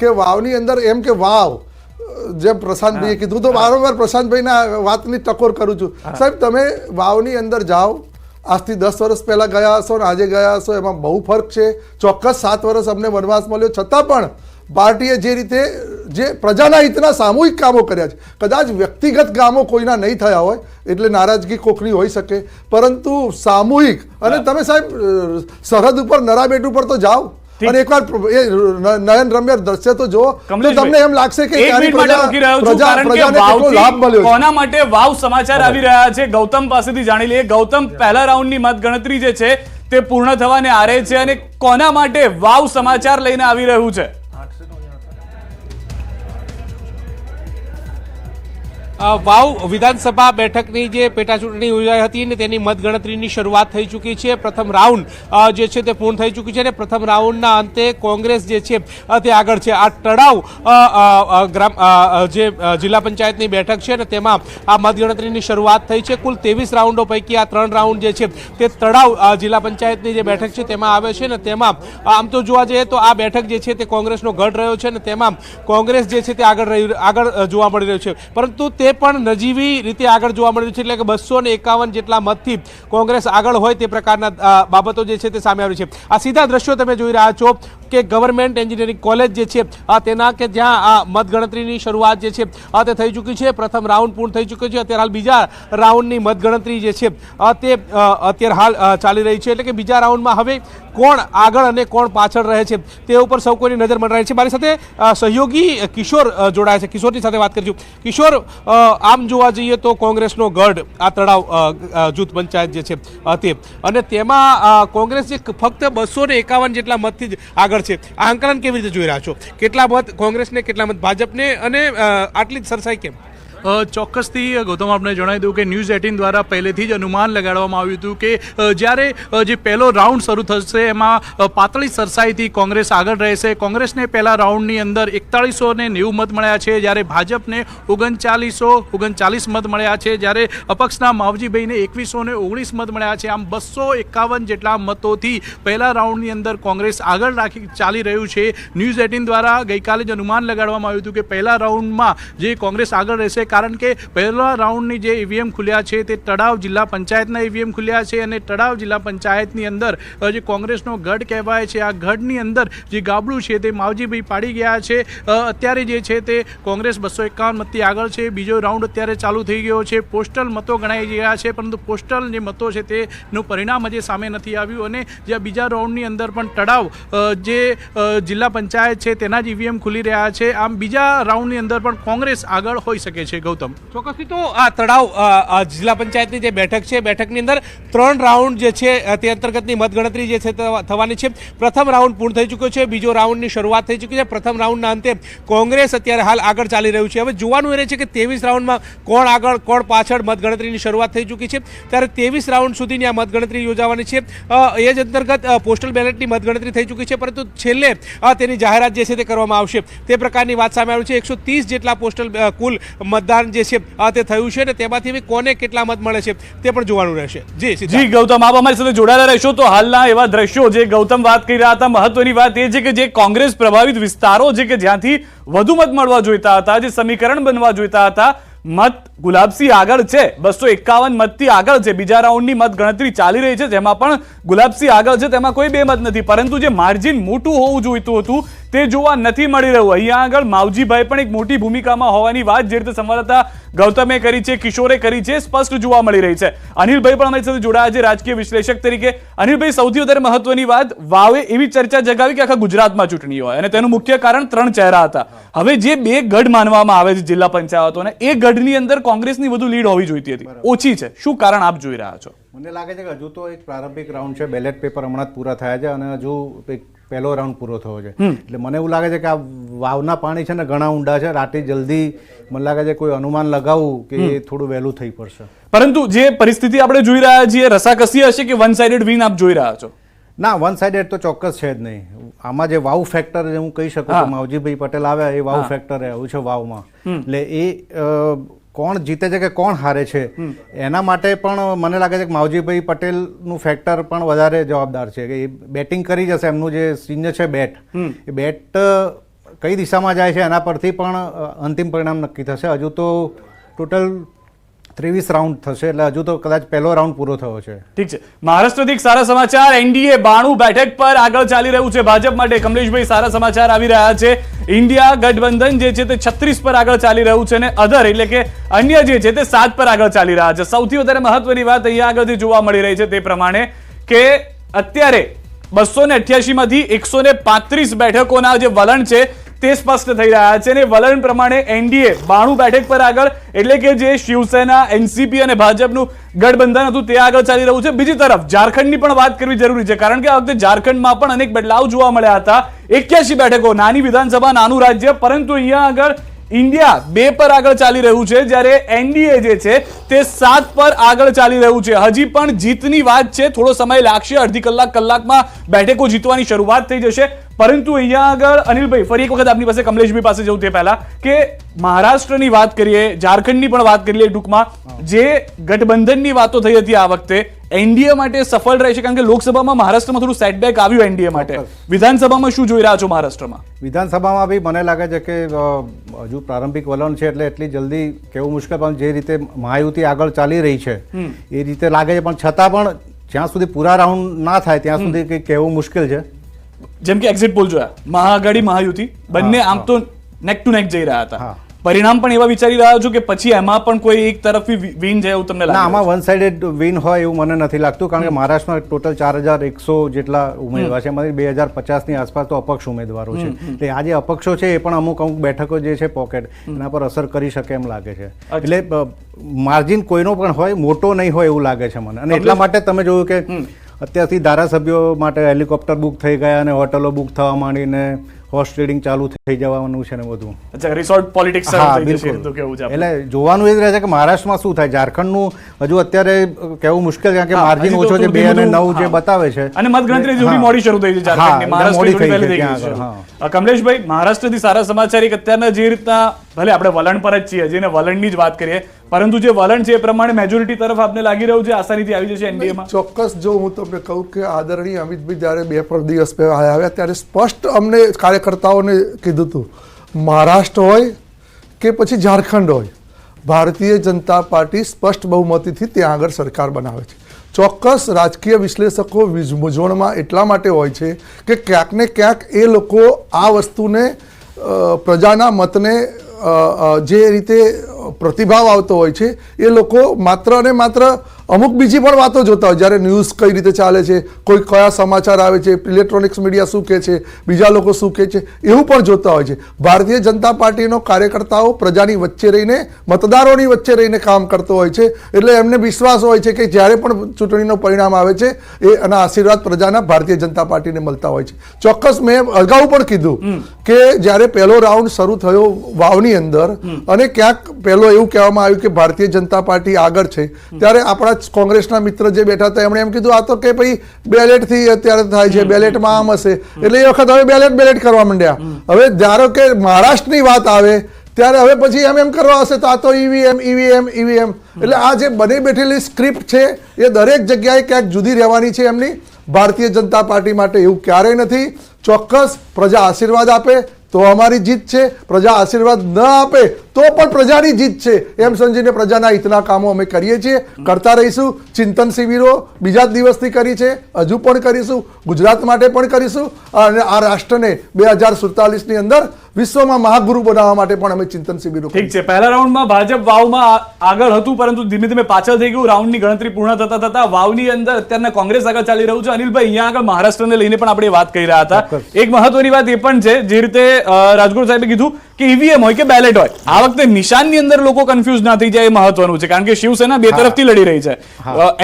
કે વાવની અંદર એમ કે વાવ જેમ પ્રશાંતભાઈએ કીધું તો વારંવાર પ્રશાંતભાઈના વાતની ટકોર કરું છું સાહેબ તમે વાવની અંદર જાઓ આજથી 10 વર્ષ પહેલા ગયા હશો ને આજે ગયા હશો એમાં બહુ ફરક છે ચોક્કસ 7 વર્ષ અમને વનવાસ મળ્યો છતાં પણ પાર્ટીએ જે રીતે જે પ્રજાના હિતના સામૂહિક કામો કર્યા છે કદાચ વ્યક્તિગત કામો કોઈના નહીં થયા હોય એટલે નારાજગી કોકની હોઈ શકે પરંતુ સામૂહિક અને તમે સાહેબ સરહદ ઉપર નરાબેટ ઉપર તો જાઓ અને એકવાર એ નયન રમ્ય દ્રશ્ય તો જુઓ તો તમને એમ લાગશે કે કોના માટે વાવ સમાચાર આવી રહ્યા છે ગૌતમ પાસેથી જાણી લઈએ ગૌતમ પહેલા રાઉન્ડની મત ગણતરી જે છે તે પૂર્ણ થવાને આરે છે અને કોના માટે વાવ સમાચાર લઈને આવી રહ્યું છે વાવ વિધાનસભા બેઠકની જે પેટા ચૂંટણી યોજાઈ હતી ને તેની મતગણતરીની શરૂઆત થઈ ચૂકી છે પ્રથમ રાઉન્ડ જે છે તે પૂર્ણ થઈ ચૂકી છે અને પ્રથમ રાઉન્ડના અંતે કોંગ્રેસ જે છે તે આગળ છે આ તળાવ જે જિલ્લા પંચાયતની બેઠક છે ને તેમાં આ મતગણતરીની શરૂઆત થઈ છે કુલ 23 રાઉન્ડો પૈકી આ 3 રાઉન્ડ જે છે તે તળાવ જિલ્લા પંચાયતની જે બેઠક છે તેમાં આવે છે ને તેમાં આમ તો જોવા જઈએ તો આ બેઠક જે છે તે કોંગ્રેસનો ગઢ રહ્યો છે ને તેમાં કોંગ્રેસ જે છે તે આગળ જોવા મળી રહ્યું છે પરંતુ તે પણ નજીવી રીતે આગળ જોવા મળ્યું છે એટલે કે 251 જેટલા મતથી કોંગ્રેસ આગળ હોય તે પ્રકારના બાબતો જે છે તે સામે આવી છે આ સીધા દ્રશ્યો તમે જોઈ રહ્યા છો કે ગવર્મેન્ટ એન્જિનિયરિંગ કોલેજ જે છે તેના કે જ્યાં આ મતગણતરીની શરૂઆત જે છે તે થઈ ચૂકી છે પ્રથમ રાઉન્ડ પૂર્ણ થઈ ચૂક્યો છે અત્યારે હાલ બીજા રાઉન્ડની મતગણતરી જે છે તે અત્યારે હાલ ચાલી રહી છે એટલે કે બીજા રાઉન્ડમાં હવે કોણ આગળ અને કોણ પાછળ રહે છે તે ઉપર સૌ કોઈની નજર મંડરાય છે મારી સાથે સહયોગી કિશોર જોડાયા છે કિશોરની સાથે વાત કરીશું કિશોર આમ જોવા જઈએ તો કોંગ્રેસનો ગઢ આ તળાવ જૂથ પંચાયત જે છે તે અને તેમાં કોંગ્રેસ જે ફક્ત 251 જેટલા મતથી જ આગળ છે આ આંકલન કેવી રીતે જોઈ રહ્યા છો કેટલા મત કોંગ્રેસને કેટલા મત ભાજપને અને આટલી જ સરસાઈ કેમ ચોક્કસથી ગૌતમ આપણે જણાવી દઉં કે ન્યૂઝ 18 દ્વારા પહેલેથી જ અનુમાન લગાડવામાં આવ્યું હતું કે જ્યારે જે પહેલો રાઉન્ડ શરૂ થશે એમાં પાતળી સરસાઈથી કોંગ્રેસ આગળ રહેશે કોંગ્રેસને પહેલા રાઉન્ડની અંદર 4190 મત મળ્યા છે જ્યારે ભાજપને 3939 મત મળ્યા છે જ્યારે અપક્ષના માવજીભાઈને 2119 મત મળ્યા છે આમ 251 જેટલા મતોથી પહેલા રાઉન્ડની અંદર કોંગ્રેસ આગળ ચાલી રહ્યું છે ન્યૂઝ 18 દ્વારા ગઈકાલે જ અનુમાન લગાડવામાં આવ્યું હતું કે પહેલા રાઉન્ડમાં જે કોંગ્રેસ આગળ રહેશે કારણ કે પહેલા રાઉન્ડની જે ઈવીએમ ખુલ્યા છે તે તળાવ જિલ્લા પંચાયતના ઈવીએમ ખુલ્યા છે અને તળાવ જિલ્લા પંચાયતની અંદર જે કોંગ્રેસનો ગઢ કહેવાય છે આ ગઢની અંદર જે ગાબડું છે તે માવજીભાઈ પાડી ગયા છે અત્યારે જે છે તે કોંગ્રેસ 251 મતથી આગળ છે બીજો રાઉન્ડ અત્યારે ચાલુ થઈ ગયો છે પોસ્ટલ મતો ગણાઈ ગયા છે પરંતુ પોસ્ટલ જે મતો છે તેનું પરિણામ હજી સામે નથી આવ્યું અને જે બીજા રાઉન્ડની અંદર પણ તળાવ જે જિલ્લા પંચાયત છે તેના જ ઈવીએમ ખુલી રહ્યા છે આમ બીજા રાઉન્ડની અંદર પણ કોંગ્રેસ આગળ હોઈ શકે છે ગૌતમ ચોક્કસથી તો આ તળાવ જિલ્લા પંચાયતની જે બેઠક છે બેઠકની અંદર 3 રાઉન્ડ જે છે તે અંતર્ગતની મતગણતરી જે છે થવાની છે પ્રથમ રાઉન્ડ પૂર્ણ થઈ ચૂક્યો છે બીજો રાઉન્ડની શરૂઆત થઈ ચૂકી છે પ્રથમ રાઉન્ડના અંતે કોંગ્રેસ અત્યારે હાલ આગળ ચાલી રહ્યું છે હવે જોવાનું એ રહે છે કે 23 રાઉન્ડમાં કોણ આગળ કોણ પાછળ મતગણતરીની શરૂઆત થઈ ચૂકી છે ત્યારે 23 રાઉન્ડ સુધીની આ મતગણતરી યોજાવાની છે એ જ અંતર્ગત પોસ્ટલ બેલેટની મતગણતરી થઈ ચૂકી છે પરંતુ છેલ્લે તેની જાહેરાત જે છે તે કરવામાં આવશે તે પ્રકારની વાત સામે આવી છે 130 જેટલા પોસ્ટલ કુલ મતદાન જે છે તે થયું છે ને તેમાંથી કોને કેટલા મત મળે છે તે પણ જોવાનું રહેશે જી ગૌતમ આપ અમારી સાથે જોડાયેલા રહેશો તો હાલના એવા દ્રશ્યો જે ગૌતમ વાત કરી રહ્યા હતા મહત્વની વાત એ છે કે જે કોંગ્રેસ પ્રભાવિત વિસ્તારો છે કે જ્યાંથી વધુ મત મળવા જોઈતા હતા જે સમીકરણ બનવા જોઈતા હતા મત ગુલાબસિંહ આગળ છે 251 મતથી આગળ છે બીજા રાઉન્ડની મત ગણતરી ચાલી રહી છે જેમાં પણ ગુલાબસિંહ આગળ છે તેમાં કોઈ બે મત નથી પરંતુ જે માર્જિન મોટું હોવું જોઈતું હતું તે જોવા નથી મળી રહ્યું અહીંયા આગળ માવજીભાઈ પણ એક મોટી ભૂમિકામાં હોવાની વાત જે રીતે સંવાદદાતા ગૌતમે કરી છે કિશોરે કરી છે સ્પષ્ટ જોવા મળી રહી છે અનિલભાઈ પણ અમારી સાથે જોડાયા છે રાજકીય વિશ્લેષક તરીકે અનિલભાઈ સૌથી વધારે મહત્વની વાત વાવે એવી ચર્ચા જગાવી કે આખા ગુજરાતમાં ચૂંટણી હોય અને તેનું મુખ્ય કારણ 3 ચહેરા હતા હવે જે 2 ગઢ માનવામાં આવે છે જિલ્લા પંચાયતોને એ ગઢની અંદર કોંગ્રેસની વધુ લીડ હોવી જોઈતી હતી ઓછી છે શું કારણ આપ જોઈ રહ્યા છો મને લાગે છે કે હજુ તો એક પ્રારંભિક રાઉન્ડ છે બેલેટ પેપર હમણાં જ પૂરા થયા છે અને હજુ એક પહેલો રાઉન્ડ પૂરો થયો છે એટલે મને એવું લાગે છે કે આ વાવના પાણી છે ને ઘણા ઊંડા છે રાતે જલ્દી મને લાગે છે કોઈ અનુમાન લગાવવું કે થોડું વહેલું થઈ પડશે પરંતુ જે પરિસ્થિતિ આપણે જોઈ રહ્યા છીએ રસાકસી હશે કે વન સાઇડેડ વિન આપ જોઈ રહ્યા છો ના વન સાઇડેડ તો ચોક્કસ છે જ નહીં આમાં જે વાવ ફેક્ટર હું કહી શકું કે માવજીભાઈ પટેલ આવ્યા એ વાવ ફેક્ટર આવ્યું છે વાવમાં એટલે એ કોણ જીતે છે કે કોણ હારે છે એના માટે પણ મને લાગે છે કે માવજીભાઈ પટેલનું ફેક્ટર પણ વધારે જવાબદાર છે કે એ બેટિંગ કરી જશે એમનું જે સિંહ છે બેટ એ બેટ કઈ દિશામાં જાય છે એના પરથી પણ અંતિમ પરિણામ નક્કી થશે. હજુ તો ટોટલ 23 રાઉન્ડ થશે, એટલે હજુ તો કદાચ પહેલો રાઉન્ડ પૂરો થયો છે. ઠીક છે. મહારાષ્ટ્રથી એક સારા સમાચાર, એનડીએ 92 બેઠક પર આગળ ચાલી રહ્યું છે ભાજપ માટે. કમલેશભાઈ, સારા સમાચાર આવી રહ્યા છે. ઇન્ડિયા ગઠબંધન જે છે તે 36 પર આગળ ચાલી રહ્યું છે અને અધર એટલે કે અન્ય જે છે તે 7 પર આગળ ચાલી રહ્યા છે. સૌથી વધારે મહત્વની વાત અહીંયા આગળથી જોવા મળી રહી છે તે પ્રમાણે કે અત્યારે 288 માંથી 135 બેઠકોના જે વલણ છે તે સ્પષ્ટ થઈ રહ્યા છે અને વલણ પ્રમાણે એનડીએ 92 બેઠક પર આગળ એટલે કે જે શિવસેના, એનસીપી અને ભાજપનું ગઠબંધન હતું તે આગળ ચાલી રહ્યું છે. બીજી તરફ ઝારખંડની પણ વાત કરવી જરૂરી છે, કારણ કે આ વખતે ઝારખંડમાં પણ અનેક બદલાવ જોવા મળ્યા હતા. 81 બેઠકો, નાની વિધાનસભા, નાનું રાજ્ય, પરંતુ અહીંયા આગળ ઇન્ડિયા 2 પર આગળ ચાલી રહ્યું છે, જ્યારે એનડીએ જે છે તે 7 પર આગળ ચાલી રહ્યું છે. હજી પણ જીતની વાત છે, થોડો સમય લાગશે, અડધી કલાકમાં બેઠકો જીતવાની શરૂઆત થઈ જશે. પરંતુ અહીંયા આગળ અનિલભાઈ, ફરી એક વખત આપની પાસે કમલેશભાઈ પાસે જવું તે પહેલા કે મહારાષ્ટ્રની વાત કરીએ, ઝારખંડની પણ વાત કરીએ, ટૂંકમાં જે ગઠબંધનની વાતો થઈ હતી આ વખતે એનડીએ માટે સફળ રહેશે, કારણ કે લોકસભામાં મહારાષ્ટ્રમાં થોડું સેટબેક આવ્યું એનડીએ માટે. વિધાનસભામાં શું જોઈ રહ્યા છો મહારાષ્ટ્રમાં? વિધાનસભામાં બી મને લાગે છે કે હજુ પ્રારંભિક વલણ છે, એટલે એટલી જલ્દી કેવું મુશ્કેલ, પણ જે રીતે મહાયુતિ આગળ ચાલી રહી છે એ રીતે લાગે છે. પણ છતાં પણ જ્યાં સુધી પૂરા રાઉન્ડ ના થાય ત્યાં સુધી કંઈક કહેવું મુશ્કેલ છે. જેમ કે એક્ઝિટ પોલ જોયા, મહાઆઘાડી મહાયુતિ બંને આમ તો નેક ટુ નેક જઈ રહ્યા હતા. પરિણામ પણ એવા વિચારી રહ્યા છો કે પછી એમાં પણ કોઈ એક તરફી વિન જાય એવું તમને લાગે? ના, આમાં વન સાઇડેડ વિન હોય એવું મને નથી લાગતું, કારણ કે મહારાષ્ટ્રમાં ટોટલ 4100 જેટલા ઉમેદવાર છે, એમાંથી 2050ની આસપાસ તો અપક્ષ ઉમેદવારો છે. એટલે આ જે અપક્ષો છે એ પણ અમુક બેઠકો જે છે પોકેટ એના પર અસર કરી શકે એમ લાગે છે. એટલે માર્જિન કોઈનો પણ હોય, મોટો નહીં હોય એવું લાગે છે મને. અને એટલા માટે તમે જોયું કે અત્યારથી ધારાસભ્યો માટે હેલિકોપ્ટર બુક થઈ ગયા અને હોટલો બુક થવા માંડીને હોર્સ ટ્રેડિંગ ચાલુ થઈ જવાનું છે ને બધું. અચ્છા, રિસોર્ટ પોલિટિક્સ શરૂ થઈ જશે તો કેવું છે? એટલે જોવાનું એ જ રહે છે કે મહારાષ્ટ્રમાં શું થાય. ઝારખંડનું હજુ અત્યારે કહેવું મુશ્કેલ છે, કારણ કે માર્જિન ઓછો છે, 2 અને 9 જે બતાવે છે. અને મતગણતરી થોડી મોડી શરૂ થઈ છે ઝારખંડની, મહારાષ્ટ્રની થોડી પહેલી થઈ ગઈ છે. કમલેશભાઈ, મહારાષ્ટ્રથી સારા સમાચાર એક અત્યારના જે રીતના, ભલે આપણે વલણ પર જ છીએ, જેને વલણની જ વાત કરીએ, પરંતુ જે વલણ છે એ પ્રમાણે મેજોરિટી તરફ આપને લાગી રહ્યું છે આસાનીથી આવી જશે એનડીએમાં? ચોક્કસ. જો હું તમને કહું કે આદરણીય અમિતભાઈ જ્યારે 2 દિવસ પહેલા આવ્યા ત્યારે સ્પષ્ટ અમને કાર્યકર્તાઓને કીધું હતું, મહારાષ્ટ્ર હોય કે પછી ઝારખંડ હોય, ભારતીય જનતા પાર્ટી સ્પષ્ટ બહુમતીથી ત્યાં આગળ સરકાર બનાવે છે. ચોક્કસ રાજકીય વિશ્લેષકો મૂંઝવણમાં એટલા માટે હોય છે કે ક્યાંક ને ક્યાંક એ લોકો આ વસ્તુને પ્રજાના મતને જે રીતે પ્રતિભાવ આવતો હોય છે એ લોકો માત્ર ને માત્ર અમુક બીજી પણ વાતો જોતા હોય. જ્યારે ન્યૂઝ કઈ રીતે ચાલે છે, કોઈ કયા સમાચાર આવે છે, ઇલેક્ટ્રોનિક્સ મીડિયા શું કહે છે, બીજા લોકો શું કહે છે, એવું પણ જોતા હોય છે. ભારતીય જનતા પાર્ટીનો કાર્યકર્તાઓ પ્રજાની વચ્ચે રહીને, મતદારોની વચ્ચે રહીને કામ કરતો હોય છે, એટલે એમને વિશ્વાસ હોય છે કે જ્યારે પણ ચૂંટણીનું પરિણામ આવે છે એ એના આશીર્વાદ પ્રજાના ભારતીય જનતા પાર્ટીને મળતા હોય છે. ચોક્કસ મેં અગાઉ પણ કીધું કે જ્યારે પહેલો રાઉન્ડ શરૂ થયો વાવની અંદર અને ક્યાંક પહેલો એવું કહેવામાં આવ્યું કે ભારતીય જનતા પાર્ટી આગળ છે, ત્યારે આપણા કોંગ્રેસના મિત્ર જે બેઠા હતા એમણે એમ કીધું આ તો કે ભાઈ બેલેટથી અત્યારે થાય છે, બેલેટમાં આમ હશે, એટલે એ વખત હવે બેલેટ કરવા માંડ્યા. હવે ધારો કે મહારાષ્ટ્રની વાત આવે ત્યારે હવે પછી એમ કરવા હશે તો આ તો ઈવીએમ. એટલે આ જે બની બેઠેલી સ્ક્રિપ્ટ છે એ દરેક જગ્યાએ ક્યાંક જુદી રહેવાની છે એમની. ભારતીય જનતા પાર્ટી માટે એવું ક્યારેય નથી. ચોક્કસ પ્રજા આશીર્વાદ આપે તો અમારી જીત છે, પ્રજા આશીર્વાદ ન આપે તો પણ પ્રજાની જીત છે એમ સમજીને પ્રજાના હિતના કામો અમે કરીએ છીએ, કરતા રહીશું. ચિંતન શિબિરો બીજા જ દિવસથી કરી છે, હજુ પણ કરીશું, ગુજરાત માટે પણ કરીશું અને આ રાષ્ટ્રને 2047ની અંદર વિશ્વમાં મહાગુરુ બનાવવા માટે પણ અમે ચિંતન શિબિરો. ઠીક છે, પહેલા રાઉન્ડમાં ભાજપ વાવમાં આગળ હતું, પરંતુ ધીમે ધીમે પાછળ થઈ ગયું. રાઉન્ડની ગણતરી પૂર્ણ થતા વાવની અંદર અત્યારના કોંગ્રેસ આગળ ચાલી રહ્યું છે. અનિલભાઈ, અહીંયા આગળ મહારાષ્ટ્રને લઈને પણ આપણે વાત કરી રહ્યા હતા. એક મહત્વની વાત એ પણ છે, જે રીતે રાજગોર સાહેબે કીધું કે ઈવીએમ હોય કે બેલેટ હોય, આ વખતે નિશાનની અંદર લોકો કન્ફ્યુઝ ના થઈ જાય એ મહત્વનું છે, કારણ કે શિવસેના 2 તરફથી લડી રહી છે,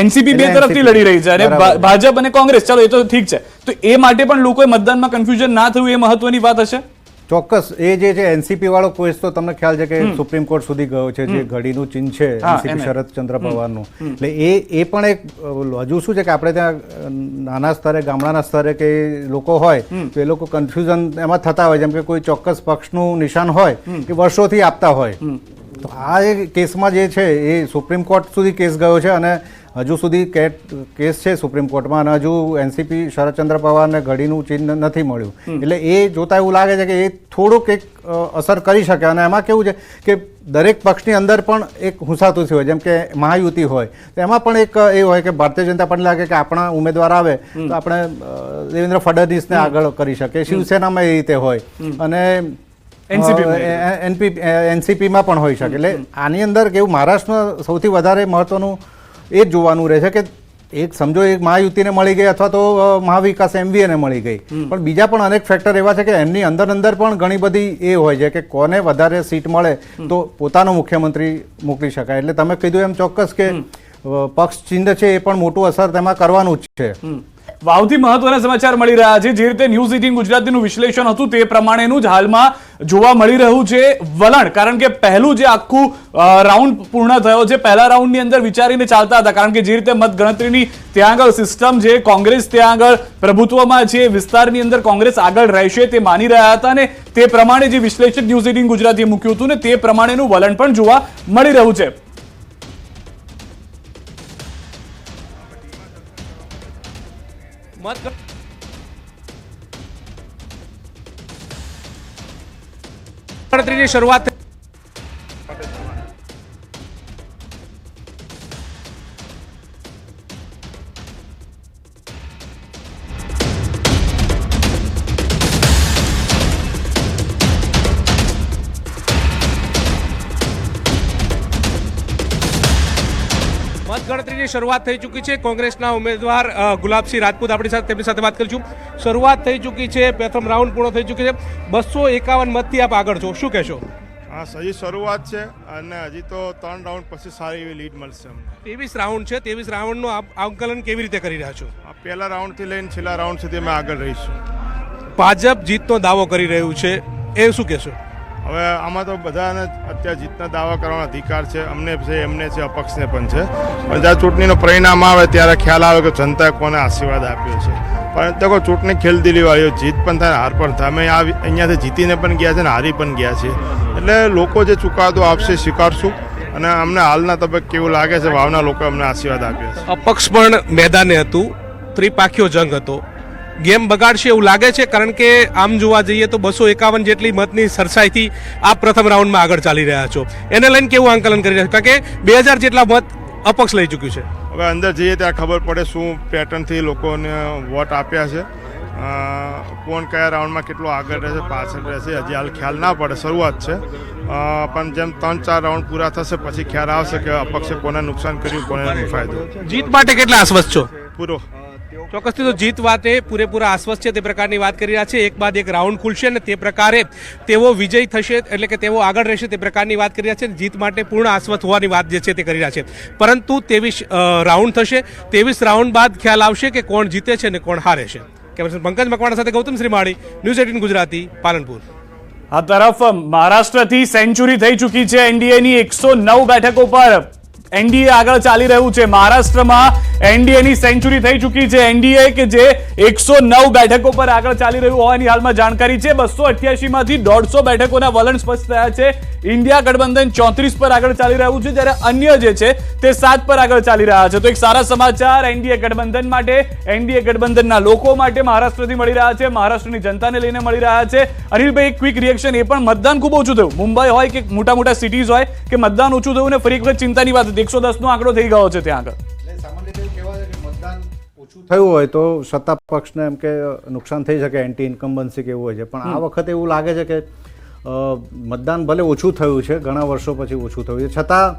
એનસીપી 2 તરફથી લડી રહી છે અને ભાજપ અને કોંગ્રેસ. ચાલો, એ તો ઠીક છે, તો એ માટે પણ લોકોએ મતદાનમાં કન્ફ્યુઝન ના થયું એ મહત્વની વાત હશે. ચોક્કસ. એ જે છે એનસીપી વાળો કેસ તો તમને ખ્યાલ છે કે સુપ્રીમ કોર્ટ સુધી ગયો છે, જે ઘડીનું ચિહ્ન છે એનસીપી શરદચંદ્ર પવારનું. એટલે એ પણ એક હજુ શું છે કે આપણે ત્યાં નાના સ્તરે, ગામડાના સ્તરે કે લોકો હોય તો એ લોકો કન્ફ્યુઝન એમાં થતા હોય, જેમ કે કોઈ ચોક્કસ પક્ષનું નિશાન હોય એ વર્ષોથી આપતા હોય. તો આ એક કેસમાં જે છે એ સુપ્રીમ કોર્ટ સુધી કેસ ગયો છે અને હજુ સુધી કેસ છે સુપ્રીમ કોર્ટમાં અને હજુ એનસીપી શરદચંદ્ર પવારને ઘડીનું ચિહ્ન નથી મળ્યું. એટલે એ જોતા એવું લાગે છે કે એ થોડુંક એક અસર કરી શકે. અને એમાં કેવું છે કે દરેક પક્ષની અંદર પણ એક હુંસાતુસી હોય, જેમ કે મહાયુતિ હોય તો એમાં પણ એક એ હોય કે ભારતીય જનતા પાર્ટી લાગે કે આપણા ઉમેદવાર આવે તો આપણે દેવેન્દ્ર ફડણવીસને આગળ કરી શકીએ. શિવસેનામાં એ રીતે હોય અને એનસીપીમાં પણ હોઈ શકે. એટલે આની અંદર કેવું મહારાષ્ટ્રમાં સૌથી વધારે મહત્વનું એ જ જોવાનું રહે છે કે એક સમજો એક મહાયુતિને મળી ગઈ અથવા તો મહાવિકાસ એમવીએને મળી ગઈ, પણ બીજા પણ અનેક ફેક્ટર એવા છે કે એમની અંદર પણ ઘણી બધી એ હોય છે કે કોને વધારે સીટ મળે તો પોતાનો મુખ્યમંત્રી મોકલી શકાય. એટલે તમે કીધું એમ ચોક્કસ કે પક્ષ ચિહ્ન છે એ પણ મોટું અસર તેમાં કરવાનું જ છે. વાવથી મહત્વના સમાચાર મળી રહ્યા છે. જે રીતે ન્યૂઝ 18 ગુજરાતીનું વિશ્લેષણ હતું તે પ્રમાણેનું જ હાલમાં જોવા મળી રહ્યું છે વલણ. કારણ કે પહેલું જે આખું રાઉન્ડ પૂર્ણ થયો છે, પહેલા રાઉન્ડની અંદર વિચારીને ચાલતા હતા, કારણ કે જે રીતે મતગણતરીની ત્યાં આગળ સિસ્ટમ છે, કોંગ્રેસ ત્યાં આગળ પ્રભુત્વમાં છે, વિસ્તારની અંદર કોંગ્રેસ આગળ રહેશે તે માની રહ્યા હતા અને તે પ્રમાણે જે વિશ્લેષક ન્યૂઝ 18 ગુજરાતીએ મૂક્યું હતું ને તે પ્રમાણેનું વલણ પણ જોવા મળી રહ્યું છે. ગણતરીની શરૂઆત મતગણતરીની શરૂઆત થઈ ચૂકી છે. કોંગ્રેસના ઉમેદવાર ગુલાબસિંહ રાજપૂત આપણી સાથે, તેમની સાથે વાત કરીશું. શરૂઆત થઈ ચૂકી છે, પ્રથમ રાઉન્ડ પૂર્ણ થઈ ચૂકી છે. 251 મતથી આપ આગળ છો, શું કહેશો? હા, સહી શરૂઆત છે અને હજી તો 3 રાઉન્ડ પછી સારી એવી લીડ મળશે અમને. 23 રાઉન્ડ છે, 23 રાઉન્ડનું આંકલન કેવી રીતે કરી રહ્યા છો? આ પહેલા રાઉન્ડથી લઈને છેલ્લા રાઉન્ડ સુધી અમે આગળ રહીશું. ભાજપ જીતનો દાવો કરી રહ્યું છે, એ શું કહેશો? હવે આમાં તો બધાને અત્યારે જીતના દાવા કરવાનો અધિકાર છે, અમને છે, એમને છે, અપક્ષને પણ છે. પણ જ્યારે ચૂંટણીનું પરિણામ આવે ત્યારે ખ્યાલ આવે કે જનતાએ કોને આશીર્વાદ આપ્યો છે. પણ તો કોઈ ચૂંટણી ખેલદિલી વાળી જીત પણ થાય, હાર પણ થાય. અમે અહીંયાથી જીતીને પણ ગયા છે ને હારી પણ ગયા છે. એટલે લોકો જે ચુકાદો આપશે સ્વીકારશું અને અમને હાલના તબક્કે એવું લાગે છે વાવના લોકો અમને આશીર્વાદ આપ્યા છે. અપક્ષ પણ મેદાને હતું, ત્રિપાખીયો જંગ હતો. ગેમ બગાડશે એવું લાગે છે, કારણ કે આમ જોવા જઈએ તો 251 જેટલી મતની સરસાઈથી આપ પ્રથમ રાઉન્ડમાં આગળ ચાલી રહ્યા છો. એને લઈને કેવું આંકલન કરી રહ્યા છો? કારણ કે 2000 જેટલા મત અપક્ષ લઈ ચૂક્યું છે. હવે અંદર જઈએ ત્યાં ખબર પડે શું પેટર્નથી લોકોને વોટ આપ્યા છે, કોણ કયા રાઉન્ડમાં કેટલો આગળ રહેશે, પાછળ રહેશે, હજી હાલ ખ્યાલ ના પડે, શરૂઆત છે. પણ જેમ 3-4 રાઉન્ડ પૂરા થશે પછી ખ્યાલ આવશે કે અપક્ષે કોને નુકસાન કર્યું, કોને ફાયદો. જીત માટે કેટલા આશ્વસ્ત છો? પૂરો ચોક્કસથી તો જીત વાતે પૂરેપૂરા આશ્વસ્ત છે, તે પ્રકારની વાત કરી રહ્યા છે. એક બાદ એક રાઉન્ડ ખુલશે અને તે પ્રકારે તેઓ વિજય થશે, એટલે કે તેઓ આગળ રહેશે તે પ્રકારની વાત કરી રહ્યા છે. જીત માટે પૂર્ણ આશ્વસ્ત હોવાની વાત જે છે તે કરી રહ્યા છે. પરંતુ 23 રાઉન્ડ થશે, 23 રાઉન્ડ બાદ ખ્યાલ આવશે કે કોણ જીતે છે અને કોણ હારે છે. કેમેરામેન પંકજ મકવાણા સાથે ગૌતમ શ્રીમાળી, ન્યૂઝ 18 ગુજરાતી, પાલનપુર. આ તરફ મહારાષ્ટ્રથી સેન્ચુરી થઈ ચૂકી છે એનડીએની. 109 બેઠકો પર એનડીએ આગળ ચાલી રહ્યું છે. મહારાષ્ટ્રમાં એનડીએની સેન્ચુરી થઈ ચૂકી છે. એનડીએ કે જે 109 બેઠકો પર આગળ ચાલી રહ્યું હોવાની હાલમાં જાણકારી છે. 288 માંથી 150 બેઠકોના વલણ સ્પષ્ટ થયા છે. ઇન્ડિયા ગઠબંધન 34 પર આગળ ચાલી રહ્યું છે, જ્યારે અન્ય જે છે તે 7 પર આગળ ચાલી રહ્યા છે. તો એક સારા સમાચાર એનડીએ ગઠબંધન માટે, એનડીએ ગઠબંધનના લોકો માટે મહારાષ્ટ્રથી મળી રહ્યા છે, મહારાષ્ટ્રની જનતાને લઈને મળી રહ્યા છે. અનિલભાઈ, એક ક્વિક રિએક્શન, એ પણ મતદાન ખૂબ ઓછું થયું. મુંબઈ હોય કે મોટા મોટા સિટીઝ હોય કે મતદાન ઓછું થયું ને ફરી એક વખત ચિંતાની વાત હતી. 110 નો આંકડો થઈ ગયો છે ત્યાં આગળ. સામાન્ય રીતે એવું કહેવાય છે કે મતદાન ઓછું થયું હોય તો સત્તા પક્ષને એમ કે નુકસાન થઈ શકે, એન્ટી ઇન્કમ્બન્સી કે એવું હોય છે. પણ આ વખતે એવું લાગે છે કે મતદાન ભલે ઓછું થયું છે, ઘણા વર્ષો પછી ઓછું થયું છે, છતાં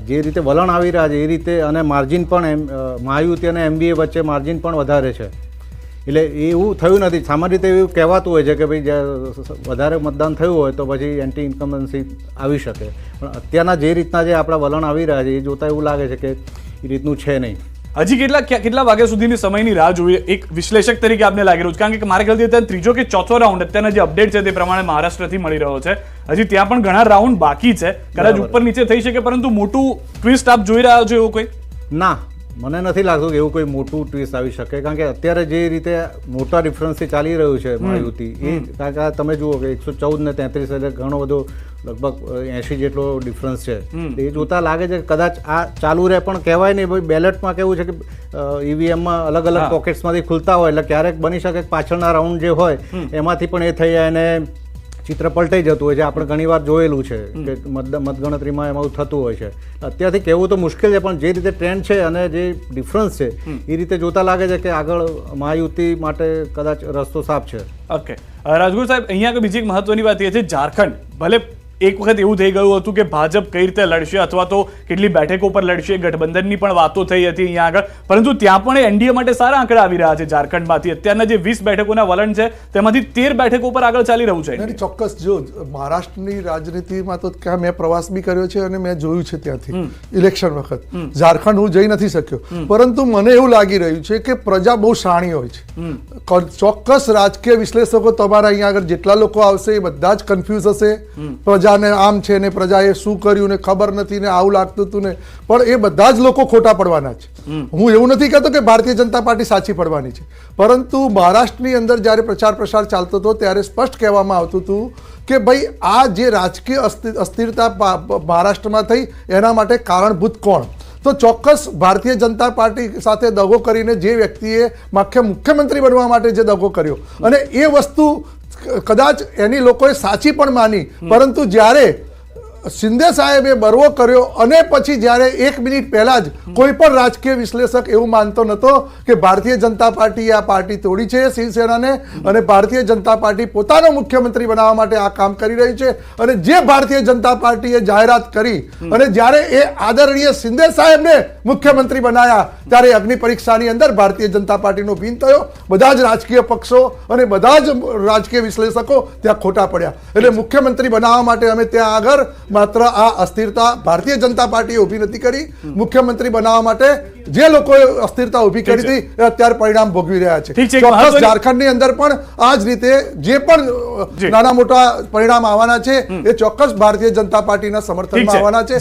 જે રીતે વલણ આવી રહ્યા છે એ રીતે અને માર્જિન પણ મહાયુતિ અને એમબીએ વચ્ચે માર્જિન પણ વધારે છે. એટલે એવું થયું નથી. સામાન્ય રીતે એવું કહેવાતું હોય છે કે ભાઈ વધારે મતદાન થયું હોય તો પછી એન્ટી ઇન્કમ્બન્સી આવી શકે. પણ અત્યારના જે રીતના જે આપણા વલણ આવી રહ્યા છે એ જોતાં એવું લાગે છે કે એ રીતનું છે નહીં. હજી કેટલા વાગ્યા સુધીની સમયની રાહ જોઈએ એક વિશ્લેષક તરીકે આપને લાગી રહ્યું છે? કારણ કે મારા ખ્યાલથી અત્યારે ત્રીજો કે ચોથો રાઉન્ડ અત્યારના જે અપડેટ છે તે પ્રમાણે મહારાષ્ટ્રથી મળી રહ્યો છે. હજી ત્યાં પણ ઘણા રાઉન્ડ બાકી છે, કદાચ ઉપર નીચે થઈ શકે, પરંતુ મોટું ટ્વિસ્ટ આપ જોઈ રહ્યા છો એવું કોઈ? ના, મને નથી લાગતું કે એવું કોઈ મોટું ટ્વિસ્ટ આવી શકે, કારણ કે અત્યારે જે રીતે મોટા ડિફરન્સથી ચાલી રહ્યું છે મહાયુતિ, એ કારણ કે તમે જુઓ કે 114 ને 33 એટલે ઘણો બધો લગભગ 80 જેટલો ડિફરન્સ છે. એ જોતા લાગે છે કે કદાચ આ ચાલુ રહે, પણ કહેવાય નહીં ભાઈ, બેલેટમાં કેવું છે કે ઈવીએમમાં અલગ અલગ પોકેટ્સમાંથી ખુલતા હોય, એટલે ક્યારેક બની શકે કે પાછળના રાઉન્ડ જે હોય એમાંથી પણ એ થઈ જાય અને ચિત્ર પલટાઈ જતું હોય છે. આપણે ઘણીવાર જોયેલું છે કે મતગણતરીમાં એમાં થતું હોય છે. અત્યારથી કહેવું તો મુશ્કેલ છે, પણ જે રીતે ટ્રેન્ડ છે અને જે ડિફરન્સ છે એ રીતે જોતા લાગે છે કે આગળ મહાયુતિ માટે કદાચ રસ્તો સાફ છે. ઓકે, રાજગુરુ સાહેબ, અહીંયા બીજી એક મહત્વની વાત એ છે, ઝારખંડ ભલે એક વખત એવું થઈ ગયું હતું કે ભાજપ કઈ રીતે લડશે અથવા તો કેટલી બેઠકો પર લડશે, ગઠબંધનની પણ વાતો થઈ હતી અહીંયા આગળ, પરંતુ ત્યાં પણ એનડીએ માટે સારા આંકડા આવી રહ્યા છે. ઝારખંડમાંથી અત્યારના જે 20 બેઠકોના વલણ છે તેમાંથી 13 બેઠકો પર આગળ ચાલી રહ્યું છે. ચોક્કસ જો મહારાષ્ટ્રની રાજનીતિમાં તો ક્યાં મેં પ્રવાસ બી કર્યો છે અને મેં જોયું છે ત્યાંથી ઇલેક્શન વખત. ઝારખંડ હું જઈ નથી શક્યો, પરંતુ મને એવું લાગી રહ્યું છે કે પ્રજા બહુ શાણી હોય છે. ચોક્કસ રાજકીય વિશ્લેષકો તમારા અહીંયા આગળ જેટલા લોકો આવશે એ બધા જ કન્ફ્યુઝ હશે. પ્રજાને આમ છે ને પ્રજાએ શું કર્યું ને ખબર નથી ને આવું લાગતું હતું ને, પણ એ બધા જ લોકો ખોટા પડવાના છે. હું એવું નથી કહેતો કે ભારતીય જનતા પાર્ટી સાચી પડવાની છે, પરંતુ મહારાષ્ટ્રની અંદર જ્યારે પ્રચાર પ્રસાર ચાલતો હતો ત્યારે સ્પષ્ટ કહેવામાં આવતું હતું કે ભાઈ આ જે રાજકીય અસ્થિરતા મહારાષ્ટ્રમાં થઈ એના માટે કારણભૂત કોણ. તો ચોક્કસ ભારતીય જનતા પાર્ટી સાથે દગો કરીને જે વ્યક્તિએ મુખ્યમંત્રી બનવા માટે જે દગો કર્યો, અને એ વસ્તુ કદાચ એની લોકોએ સાચી પણ માની, પરંતુ જ્યારે શિંદે સાહેબે બરવો કર્યો અને પછી જ્યારે 1 મિનિટ પહેલા જ કોઈ પણ રાજકીય વિશ્લેષક એવું માનતો નહોતો કે ભારતીય જનતા પાર્ટીએ આ પાર્ટી તોડી છે શિવસેનાને, અને ભારતીય જનતા પાર્ટી પોતાનો મુખ્યમંત્રી બનાવવા માટે આ કામ કરી રહી છે. અને જે ભારતીય જનતા પાર્ટીએ જાહેરાત કરી અને જ્યારે એ આદરણીય શિંદે સાહેબને મુખ્યમંત્રી બનાવ્યા ત્યારે અગ્નિ પરીક્ષાની અંદર ભારતીય જનતા પાર્ટીનો ભીન થયો. બધા જ રાજકીય પક્ષો અને બધા જ રાજકીય વિશ્લેષકો ત્યાં ખોટા પડ્યા. એટલે મુખ્યમંત્રી બનાવવા માટે અમે ત્યાં આગળ માત્ર આ અસ્થિરતા ભારતીય જનતા પાર્ટીએ ઊભી નથી કરી, મુખ્યમંત્રી બનાવવા માટે જે લોકોએ અસ્થિરતા ઊભી કરી હતી એ અત્યારે પરિણામ ભોગવી રહ્યા છે. ચોક્કસ ઝારખંડની અંદર પણ આ જ રીતે જે પણ નાના મોટા પરિણામ આવવાના છે એ ચોક્કસ ભારતીય જનતા પાર્ટીના સમર્થનમાં આવવાના છે.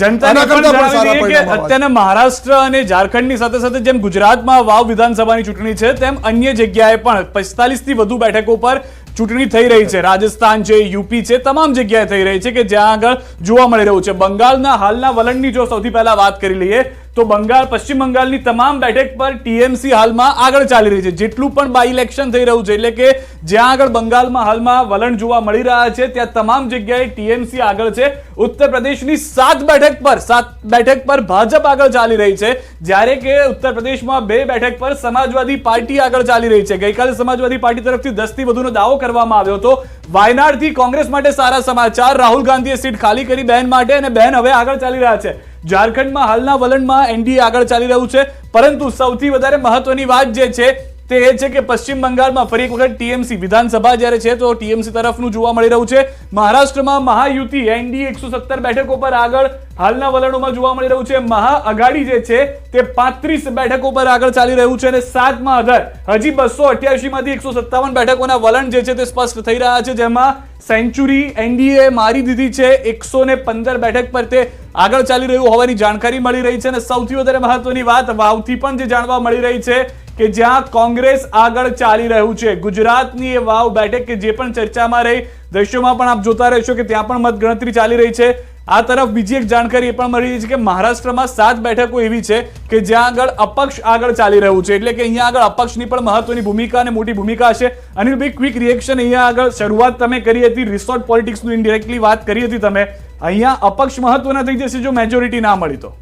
અત્યારે મહારાષ્ટ્ર અને ઝારખંડની સાથે સાથે જેમ ગુજરાતમાં વાવ વિધાનસભાની ચૂંટણી છે, તેમ અન્ય જગ્યાએ પણ 45 થી વધુ બેઠકો પર ચૂંટણી થઈ રહી છે. રાજસ્થાન છે, યુપી છે, તમામ જગ્યાએ થઈ રહી છે કે જ્યાં આગળ જોવા મળી રહ્યું છે. બંગાળના હાલના વલણની જો સૌથી પહેલા વાત કરી લઈએ તો પશ્ચિમ બંગાળની તમામ બેઠક પર ટીએમસી હાલમાં આગળ ચાલી રહી છે. જેટલું પણ બાય ઇલેક્શન થઈ રહ્યું છે, એટલે કે જ્યાં આગળ બંગાળમાં હાલમાં વલણ જોવા મળી રહ્યા છે ત્યાં તમામ જગ્યાએ ટીએમસી આગળ છે. ઉત્તર પ્રદેશની 7 બેઠક પર ભાજપ આગળ ચાલી રહી છે, જ્યારે કે ઉત્તર પ્રદેશમાં 2 બેઠક પર સમાજવાદી પાર્ટી આગળ ચાલી રહી છે. ગઈકાલે સમાજવાદી પાર્ટી તરફથી 10 થી વધુનો દાવો કરવામાં આવ્યો હતો. વાયનાડથી કોંગ્રેસ માટે સારા સમાચાર, રાહુલ ગાંધીએ સીટ ખાલી કરી બહેન માટે અને બહેન હવે આગળ ચાલી રહ્યા છે. ઝારખંડમાં હાલના વલણમાં એનડીએ આગળ ચાલી રહ્યું છે, પરંતુ સૌથી વધારે મહત્વની વાત જે છે તે એ છે કે પશ્ચિમ બંગાળમાં ફરી એક વખત ટીએમસી વિધાનસભા જ્યારે છે તો ટીએમસી તરફનું જોવા મળી રહ્યું છે. મહારાષ્ટ્રમાં મહાયુતિ એનડીએ 117 બેઠકો પર આગળ હાલના વલણોમાં જોવા મળી રહ્યું છે. મહાઆઘાડી જે છે તે 35 બેઠકો પર આગળ ચાલી રહ્યું છે અને 7માં અધર હજી 288 માંથી 157 બેઠકોના વલણ જે છે તે સ્પષ્ટ થઈ રહ્યા છે, જેમાં સેન્ચુરી એનડીએ મારી દીધી છે. 115 બેઠક પર તે આગળ ચાલી રહ્યું હોવાની જાણકારી મળી રહી છે. અને સૌથી વધારે મહત્વની વાત વાવથી પણ જે જાણવા મળી રહી છે કે જ્યાં કોંગ્રેસ આગળ ચાલી રહ્યું છે. ગુજરાતની એ વાવ બેઠક કે જે પણ ચર્ચામાં રહી, દ્રશ્યોમાં પણ આપ જોતા રહેશો કે ત્યાં પણ મતગણતરી ચાલી રહી છે. આ તરફ બીજી એક જાણકારી એ પણ મળી રહી છે કે મહારાષ્ટ્રમાં 7 બેઠકો એવી છે કે જ્યાં આગળ અપક્ષ આગળ ચાલી રહ્યું છે, એટલે કે અહીંયા આગળ અપક્ષની પણ મહત્વની ભૂમિકા અને મોટી ભૂમિકા છે. અનિલભાઈ, ક્વિક રિએક્શન, અહીંયા આગળ શરૂઆત તમે કરી હતી રિસોર્ટ પોલિટિક્સનું, ઇનડિરેક્ટલી વાત કરી હતી તમે, અહીંયા અપક્ષ મહત્વના થઈ જશે જો મેજોરિટી ના મળી તો?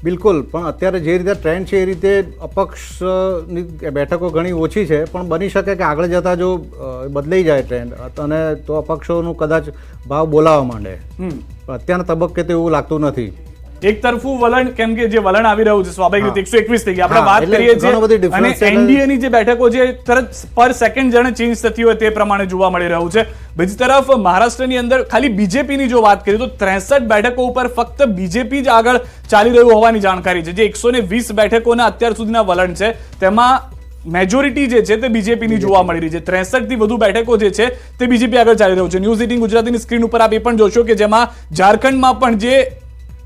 બિલકુલ, પણ અત્યારે જે રીતે ટ્રેન્ડ છે એ રીતે અપક્ષની બેઠકો ઘણી ઓછી છે, પણ બની શકે કે આગળ જતા જો બદલાઈ જાય ટ્રેન્ડ અને તો અપક્ષોનું કદાચ ભાવ બોલાવવા માંડે. અત્યારના તબક્કે તો એવું લાગતું નથી. એક તરફું વલણ, કેમ કે જે વલણ આવી રહ્યું છે સ્વાભાવિક રીતે 121 થઈ ગયા આપણે વાત કરીએ છીએ, અને એનડીએ ની જે બેઠકો છે તરત પર સેકન્ડ જણે ચેન્જ થતી હોય તે પ્રમાણે જોવા મળી રહ્યું છે. બીજી તરફ મહારાષ્ટ્રની અંદર ખાલી બીજેપીની જો વાત કરીએ તો 63 બેઠકો ઉપર ફક્ત બીજેપી જ આગળ ચાલી રહ્યું હોવાની જાણકારી છે. જે 120 બેઠકોના અત્યાર સુધીના વલણ છે તેમાં મેજોરિટી જે છે તે બીજેપીની જોવા મળી રહી છે. 63 થી વધુ બેઠકો જે છે તે બીજેપી આગળ ચાલી રહ્યું છે. ન્યૂઝ 18 ગુજરાતીની સ્ક્રીન ઉપર આપ એ પણ જોશો કે જેમાં ઝારખંડમાં પણ જે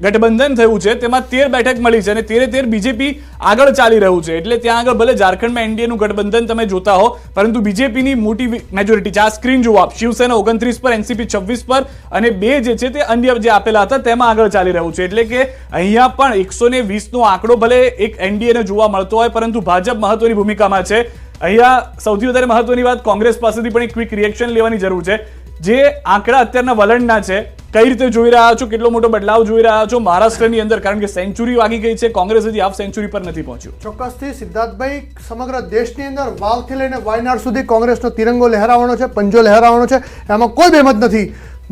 ગઠબંધન થયું છે તેમાં 13 બેઠક મળી છે અને 13 બીજેપી આગળ ચાલી રહ્યું છે. એટલે ત્યાં આગળ ભલે ઝારખંડમાં એનડીએનું ગઠબંધન તમે જોતા હો, પરંતુ બીજેપીની મોટી મેજોરિટી છે. આ સ્ક્રીન જુઓ આપ, શિવસેના 29 પર, એનસીપી 26 પર અને 2 જે છે તે અન્ય જે આપેલા હતા તેમાં આગળ ચાલી રહ્યું છે. એટલે કે અહીંયા પણ 120 નો આંકડો ભલે એક એનડીએને જોવા મળતો હોય, પરંતુ ભાજપ મહત્વની ભૂમિકામાં છે. અહીંયા સૌથી વધારે મહત્વની વાત, કોંગ્રેસ પાસેથી પણ એક ક્વિક રિએક્શન લેવાની જરૂર છે. જે આંકડા અત્યારના વલણના છે, કઈ રીતે જોઈ રહ્યા છો, કેટલો મોટો બદલાવ જોઈ રહ્યા છો મહારાષ્ટ્રની અંદર? કારણ કે સેન્ચુરી વાગી ગઈ છે, કોંગ્રેસ હજી હાફ સેન્ચુરી પર નથી પહોંચ્યું. ચોક્કસથી સિદ્ધાર્થભાઈ, સમગ્ર દેશની અંદર વાવથી લઈને વાયનાડ સુધી કોંગ્રેસનો તિરંગો લહેરાવાનો છે, પંજો લહેરાવાનો છે, એમાં કોઈ બેમત નથી.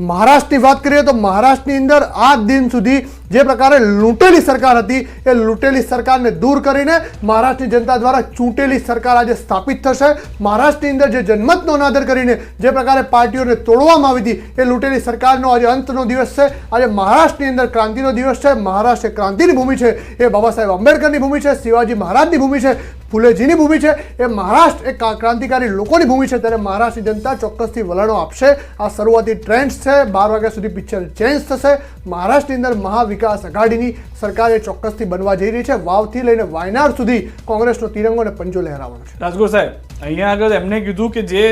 મહારાષ્ટ્રની વાત કરીએ તો મહારાષ્ટ્રની અંદર આજ દિન સુધી જે પ્રકારે લૂંટેલી સરકાર હતી એ લૂંટેલી સરકારને દૂર કરીને મહારાષ્ટ્રની જનતા દ્વારા ચૂંટેલી સરકાર આજે સ્થાપિત થશે. મહારાષ્ટ્રની અંદર જે જનમતનો અનાદર કરીને જે પ્રકારે પાર્ટીઓને તોડવામાં આવી હતી એ લૂંટેલી સરકારનો આજે અંતનો દિવસ છે. આજે મહારાષ્ટ્રની અંદર ક્રાંતિનો દિવસ છે. મહારાષ્ટ્ર એ ક્રાંતિની ભૂમિ છે, એ બાબા સાહેબ આંબેડકરની ભૂમિ છે, શિવાજી મહારાજની ભૂમિ છે, ફુલેજીની ભૂમિ છે. એ મહારાષ્ટ્ર એ ક્રાંતિકારી લોકોની ભૂમિ છે. ત્યારે મહારાષ્ટ્રની જનતા ચોક્કસથી વલણો આપશે. આ શરૂઆતી ટ્રેન્ડ્સ છે. 12 વાગ્યા સુધી પિક્ચર ચેન્જ થશે. મહારાષ્ટ્રની અંદર મહાવિકાસ આઘાડીની સરકાર એ ચોક્કસથી બનવા જઈ રહી છે. વાવથી લઈને વાયનાડ સુધી કોંગ્રેસનો તિરંગો અને પંજો લહેરાવાનો છે. રાજગોર સાહેબ, અહીંયા આગળ એમને કીધું કે જે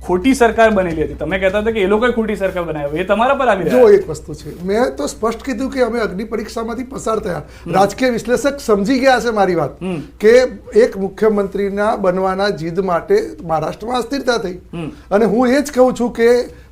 ખોટી સરકાર બનેલી હતી, તમે કહેતા હતા કે એ લોકોએ ખોટી સરકાર બનાવી, એ તમારા પર આવી જો એક વસ્તુ છે, મેં તો સ્પષ્ટ કીધું કે અમે અગ્નિ પરીક્ષામાંથી પસાર થયા. રાજકીય વિશ્લેષક સમજી ગયા છે મારી વાત, કે એક મુખ્યમંત્રીના બનવાના જીદ માટે મહારાષ્ટ્રમાં અસ્થિરતા થઈ. અને હું એ જ કહું છું કે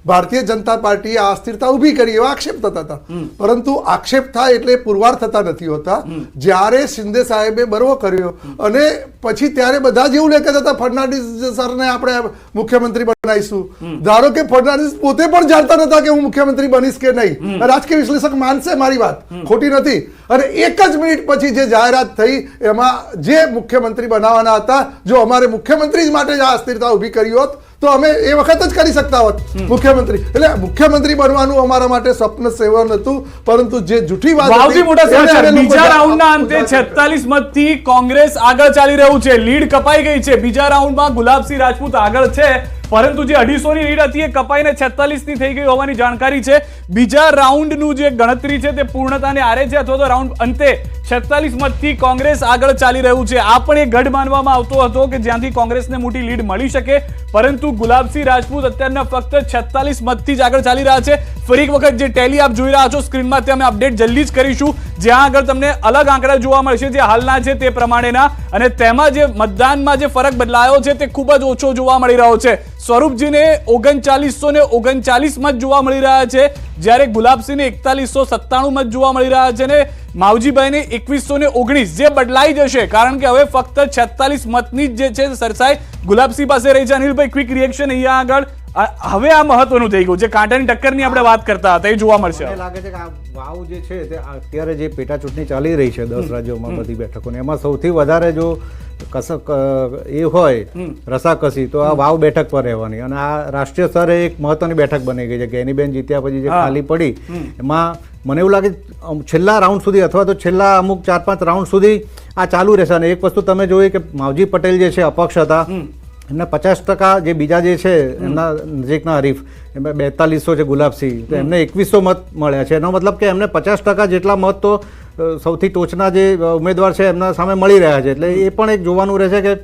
ભારતીય જનતા પાર્ટીએ આ અસ્થિરતા ઊભી કરી એવા આક્ષેપ થતા હતા. પરંતુ આક્ષેપ થાય એટલે પુરવાર થતા નથી હોતા. જ્યારે શિંદે સાહેબે બરવો કર્યો અને પછી ત્યારે બધા જ એવું કહેતા હતા ફડણવીસ સરને આપણે મુખ્યમંત્રી બનાવીશું. ધારો કે ફડણવીસ પોતે પણ જાણતા નતા કે હું મુખ્યમંત્રી બનીશ કે નહીં. રાજકીય વિશ્લેષક માનશે મારી વાત, ખોટી નથી. અને એક જ મિનિટ પછી જે જાહેરાત થઈ એમાં જે મુખ્યમંત્રી બનાવવાના હતા, જો અમારે મુખ્યમંત્રી જ માટે જ આ અસ્થિરતા ઊભી કરી હોત તો અમે એ વખત જ કરી શકતા હોત મુખ્યમંત્રી. એટલે મુખ્યમંત્રી બનવાનું અમારા માટે સ્વપ્ન સેવન હતું. પરંતુ જે જૂઠી વાત વાવથી મોટા સમાચાર, બીજા રાઉન્ડના અંતે 46 મતથી કોંગ્રેસ આગળ ચાલી રહ્યું છે. લીડ કપાઈ ગઈ છે. બીજા રાઉન્ડમાં ગુલાબસિંહ રાજપૂત આગળ છે, પરંતુ જે 250 ની લીડ હતી એ કપાઈને 46 ની થઈ ગઈ હોવાની જાણકારી છે. બીજા રાઉન્ડનું જે ગણતરી છે તે પૂર્ણતાને આરે છે, અથવા તો રાઉન્ડ અંતે 46 મતથી કોંગ્રેસ આગળ ચાલી રહ્યું છે. આ પણ એક ગઢ માનવામાં આવતો હતો કે જ્યાંથી કોંગ્રેસને મોટી લીડ મળી શકે, પરંતુ ગુલાબસિંહ રાજપૂત અત્યારના ફક્ત 46 મતથી જ આગળ ચાલી રહ્યા છે. ફરી એક વખત જે ટેલી આપ જોઈ રહ્યા છો સ્ક્રીનમાં, તે અમે અપડેટ જલ્દી જ કરીશું, જ્યાં આગળ તમને અલગ આંકડા જોવા મળશે જે હાલના છે તે પ્રમાણેના. અને તેમાં જે મતદાનમાં જે ફરક બદલાયો છે તે ખૂબ જ ઓછો જોવા મળી રહ્યો છે. સ્વરૂપજીને 3939 મત જોવા મળી રહ્યા છે, જ્યારે ગુલાબસિંહને 4197 મત જોવા મળી રહ્યા છે અને માવજીભાઈને 2119. જે બદલાઈ જશે, કારણ કે હવે ફક્ત 46 મતની જ જે છે સરસાઈ ગુલાબસિંહ પાસે રહી છે. અનિલભાઈ, ક્વિક રિએક્શન અહીંયા આગળ. હવે આ મહત્વનું થઈ ગયું છે, કાંટાની ટક્કરની આપણે વાત કરતા હતા, એ જોવા મળશે. મને લાગે છે કે આ વાવ જે છે તે અત્યારે જે પેટા ચૂંટણી ચાલી રહી છે 10 રાજ્યોમાં બધી બેઠકોની, એમાં સૌથી વધારે જો કસક એ હોય રસાકસી તો આ વાવ બેઠક પર રહેવાની. અને આ રાષ્ટ્રીય સ્તરે એક મહત્વની બેઠક બની ગઈ છે. ગેનીબેન જીત્યા પછી જે ખાલી પડી એમાં મને એવું લાગે છેલ્લા રાઉન્ડ સુધી અથવા તો છેલ્લા અમુક 4-5 રાઉન્ડ સુધી આ ચાલુ રહેશે. અને એક વસ્તુ તમે જોઈ કે માવજી પટેલ જે છે અપક્ષ હતા, એમને 50% જે બીજા જે છે એમના નજીકના હરીફ એમાં 4200 છે ગુલાબસિંહ, તો એમને 2100 મત મળ્યા છે. એનો મતલબ કે એમને 50% જેટલા મત તો સૌથી ટોચના જે ઉમેદવાર છે એમના સામે મળી રહ્યા છે. એટલે એ પણ એક જોવાનું રહેશે કે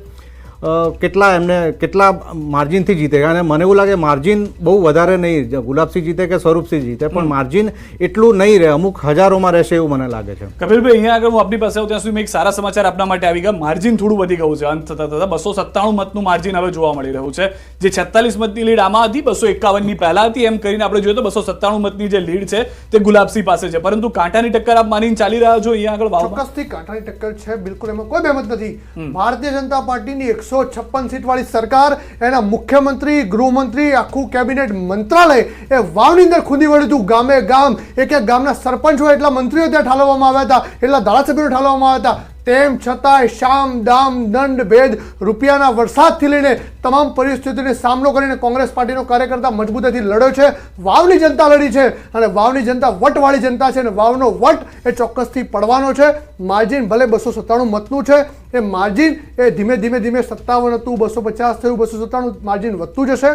કેટલા માર્જિનથી જીતે. અને મને એવું લાગે માર્જિન બહુ વધારે નહીં, ગુલાબસિંહ જીતે કે સ્વરૂપસિંહ જીતે, પણ માર્જિન એટલું નહીં રહે, અમુક હજારોમાં રહેશે એવું મને લાગે છે. કપિલભાઈ, અહીંયા આગળ હું આપની પાસે આવું ત્યાં સુધી એક સારા સમાચાર આપના માટે આવી ગયા. માર્જિન થોડું વધી ગયું છે. અંત થતા 297 મતનું માર્જિન હવે જોવા મળી રહ્યું છે. જે 46 મતની લીડ આમાં હતી, 251 ની પહેલા હતી, એમ કરીને આપણે જોઈએ તો 297 મતની જે લીડ છે તે ગુલાબસિંહ પાસે છે. પરંતુ કાંટાની ટક્કર આપ માનીને ચાલી રહ્યા છો અહીંયા આગળ વાવમાં? ચોક્કસથી કાંટાની ટક્કર છે, બિલકુલ એમાં કોઈ બેમત નથી. ભારતીય જનતા પાર્ટીની 156 સીટ વાળી સરકાર, એના મુખ્યમંત્રી, ગૃહમંત્રી, આખું કેબિનેટ મંત્રાલય એ વાવની અંદર ખૂંદી વળ્યું હતું. ગામે ગામ, એક ગામના સરપંચ હોય એટલા મંત્રીઓ ત્યાં ઠાલવવામાં આવ્યા હતા, એટલા ધારાસભ્યો ઠાલવવામાં આવ્યા હતા. તેમ છતાંય શામ દામ દંડ ભેદ રૂપિયાના વરસાદથી લઈને તમામ પરિસ્થિતિનો સામનો કરીને કોંગ્રેસ પાર્ટીનો કાર્યકર્તા મજબૂતાઈથી લડ્યો છે. વાવની જનતા લડી છે અને વાવની જનતા વટવાળી જનતા છે અને વાવનો વટ એ ચોક્કસથી પડવાનો છે. માર્જિન ભલે 297 મતનું છે, એ માર્જિન એ ધીમે ધીમે 57 હતું, 250 થયું, 297 માર્જિન વધતું જશે.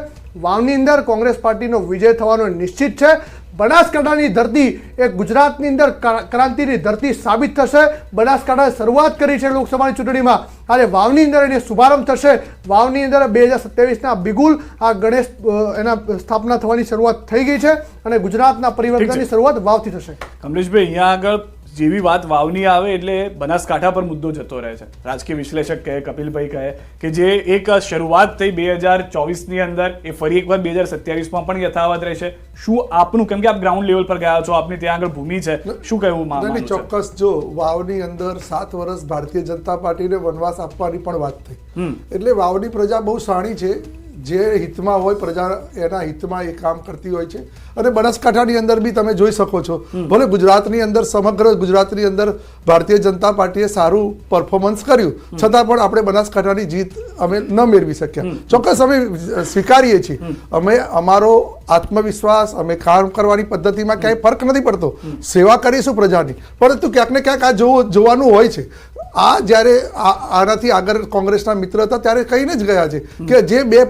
વાવની અંદર કોંગ્રેસ પાર્ટીનો વિજય થવાનો નિશ્ચિત છે. બનાસકાંઠાની ધરતી એ ગુજરાતની અંદર ક્રાંતિની ધરતી સાબિત થશે. બનાસકાંઠાએ શરૂઆત કરી છે લોકસભાની ચૂંટણીમાં, આજે વાવની અંદર એનો શુભારંભ થશે. વાવની અંદર 2027ના બિગુલ આ ગણેશ એના સ્થાપના થવાની શરૂઆત થઈ ગઈ છે અને ગુજરાતના પરિવર્તનની શરૂઆત વાવથી થશે. કમલેશભાઈ, અહીંયા આગળ જેવી વાત વાવની આવે એટલે બનાસકાંઠા પર મુદ્દો જતો રહે છે. રાજકીય વિશ્લેષક કહે, કપિલભાઈ કહે કે જે એક શરૂઆત થઈ 2024ની અંદર એ ફરી એકવાર 2027માં પણ યથાવત રહેશે. શું આપનું, કેમ કે આપ ગ્રાઉન્ડ લેવલ પર ગયા છો, આપની ત્યાં આગળ ભૂમિ છે, શું કહેવું માનવું છે? ચોક્કસ. જો વાવની અંદર 7 વર્ષ ભારતીય જનતા પાર્ટીને વનવાસ આપવાની પણ વાત થઈ, એટલે વાવની પ્રજા બહુ શાણી છે. જે હિતમાં હોય પ્રજા એના હિતમાં એ કામ કરતી હોય છે. અને બનાસકાંઠાની અંદર બી તમે જોઈ શકો છો, ભલે ગુજરાતની અંદર સમગ્ર ગુજરાતની અંદર ભારતીય જનતા પાર્ટીએ સારું પરફોર્મન્સ કર્યું, છતાં પણ આપણે બનાસકાંઠાની જીત અમે ન મેળવી શક્યા. ચોક્કસ અમે સ્વીકારીએ છીએ, અમે અમારો આત્મવિશ્વાસ, અમે કામ કરવાની પદ્ધતિમાં ક્યાંય ફરક નથી પડતો. સેવા કરીશું પ્રજાની, પરંતુ ક્યાંક ને ક્યાંક આ જોવાનું હોય છે. આ જ્યારે આનાથી આગળ કોંગ્રેસના મિત્ર હતા ત્યારે કહીને જ ગયા છે કે જે બે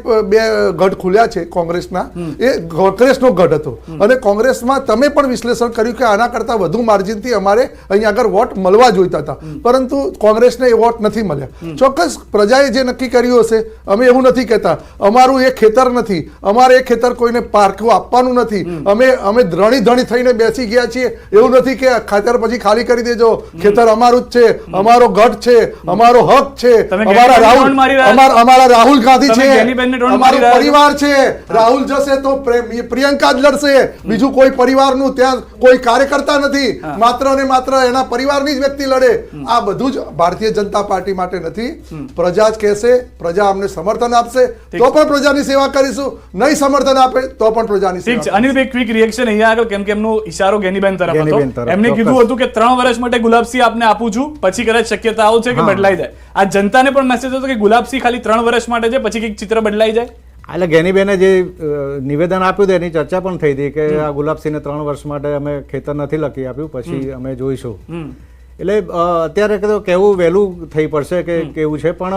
ગઢ ખુલ્યા છે કોંગ્રેસના, એ કોંગ્રેસનો ગઢ હતો. અને કોંગ્રેસમાં તમે પણ વિશ્લેષણ કર્યું કે આના કરતાં વધુ માર્જિનથી અમારે અહીંયા આગળ વોટ મળવા જોઈતા હતા, પરંતુ કોંગ્રેસને એ વોટ નથી મળ્યા. ચોક્કસ પ્રજાએ જે નક્કી કર્યું હશે, અમે એવું નથી કહેતા અમારું એ ખેતર નથી, અમારે એ ખેતર કોઈને પારખું આપવાનું નથી, અમે ધણી થઈને બેસી ગયા છીએ, એવું નથી કે ખેતર પછી ખાલી કરી દેજો, ખેતર અમારું જ છે, અમારો ગઢ છે, અમારો હક છે, અમારા રાહુલ ગાંધી છે, અમારો પરિવાર છે. રાહુલ જશે તો પ્રિયંકા જ લડશે, બીજું કોઈ પરિવારનું ત્યાં કોઈ કાર્યકર્તા નથી, માત્ર ને માત્ર એના પરિવારની જ વ્યક્તિ લડે. આ બધું જ ભારતીય જનતા પાર્ટી માટે નથી. પ્રજા જ કહેશે, પ્રજા અમને સમર્થન આપશે તો પણ પ્રજાની સેવા કરીશું, નહીં સમર્થન આપે તો પણ પ્રજાની સેવા. ઠીક છે. અનિલભાઈ, ક્વિક રિએક્શન અહીંયા આગળ, કેમ કે એમનો ઈશારો ગેનીબેન તરફ હતો. એમને કીધું હતું કે 3 વર્ષ માટે ગુલાબસિંહ આપને આપું છું, પછી કદાચ શક્યતાઓ છે કે બદલાઈ જાય. આ જનતાને પણ મેસેજ હતો કે ગુલાબસિંહ ખાલી 3 વર્ષ માટે છે, પછી કંઈક ચિત્ર બદલાઈ જાય. એટલે ગેનીબેને જે નિવેદન આપ્યું હતું એની ચર્ચા પણ થઈ હતી કે આ ગુલાબસિંહને 3 વર્ષ માટે અમે ખેતર નથી લખી આપ્યું, પછી અમે જોઈશું. એટલે અત્યારે કહેવું વહેલું થઈ પડશે કે કેવું છે, પણ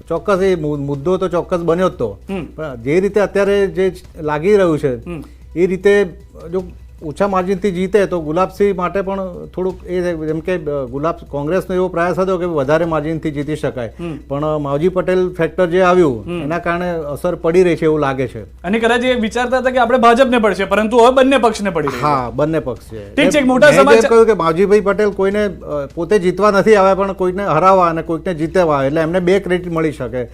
ચોક્કસ એ મુદ્દો તો ચોક્કસ બન્યો જ તો. પણ જે રીતે અત્યારે જે લાગી રહ્યું છે એ રીતે જો ઓછા માર્જિનથી જીતે તો ગુલાબસિંહ માટે પણ થોડુંક એ જેમ કે કોંગ્રેસનો એવો પ્રયાસ હતો કે વધારે માર્જિનથી જીતી શકાય, પણ માવજી પટેલ ફેક્ટર જે આવ્યું એના કારણે અસર પડી રહી છે એવું લાગે છે. અને કદાચ એ વિચારતા હતા કે આપણે ભાજપને પડશે, પરંતુ હવે બંને પક્ષને પડી રહી. હા, બંને પક્ષ છે. ઠીક છે. એક મોટા સમાચાર કહ્યું કે માવજીભાઈ પટેલ કોઈને પોતે જીતવા નથી આવ્યા, પણ કોઈને હરાવવા અને કોઈને જીતવા, એટલે એમને 2 ક્રેડિટ મળી શકે.